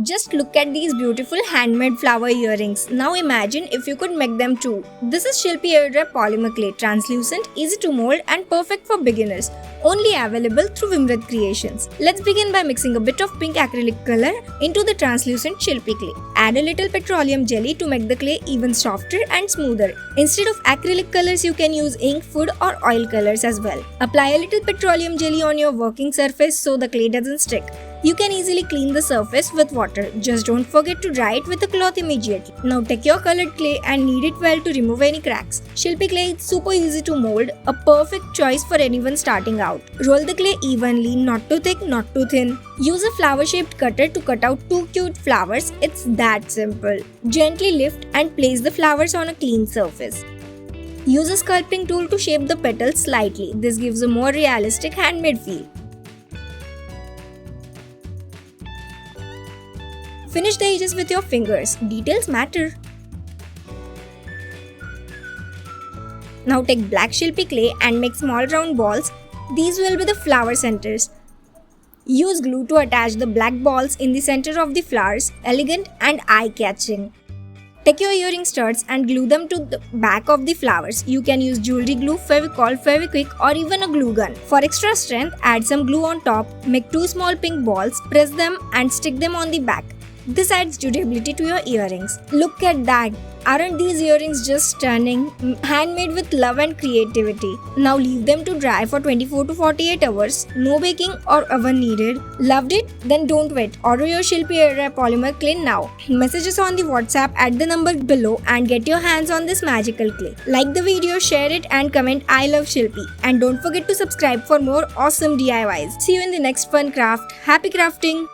Just look at these beautiful handmade flower earrings. Now imagine if you could make them too. This is SHILPEY air-dry polymer clay, translucent, easy to mold and perfect for beginners. Only available through Vimrad Creations. Let's begin by mixing a bit of pink acrylic color into the translucent SHILPEY clay. Add a little petroleum jelly to make the clay even softer and smoother. Instead of acrylic colors, you can use ink, food or oil colors as well. Apply a little petroleum jelly on your working surface so the clay doesn't stick. You can easily clean the surface with water, just don't forget to dry it with a cloth immediately. Now take your colored clay and knead it well to remove any cracks. SHILPEY clay is super easy to mold, a perfect choice for anyone starting out. Roll the clay evenly, not too thick, not too thin. Use a flower-shaped cutter to cut out 2 cute flowers, it's that simple. Gently lift and place the flowers on a clean surface. Use a sculpting tool to shape the petals slightly, this gives a more realistic handmade feel. Finish the edges with your fingers, details matter. Now take black SHILPEY clay and make small round balls. These will be the flower centers. Use glue to attach the black balls in the center of the flowers, elegant and eye-catching. Take your earring studs and glue them to the back of the flowers. You can use jewelry glue, Fevicol, Fevikwik or even a glue gun. For extra strength, add some glue on top, make 2 small pink balls, press them and stick them on the back. This adds durability to your earrings. Look at that! Aren't these earrings just stunning? Handmade with love and creativity. Now leave them to dry for 24 to 48 hours. No baking or oven needed. Loved it? Then don't wait. Order your SHILPEY air-dry polymer clay now. Message us on the WhatsApp at the number below and get your hands on this magical clay. Like the video, share it and comment I love SHILPEY. And don't forget to subscribe for more awesome DIYs. See you in the next fun craft. Happy crafting!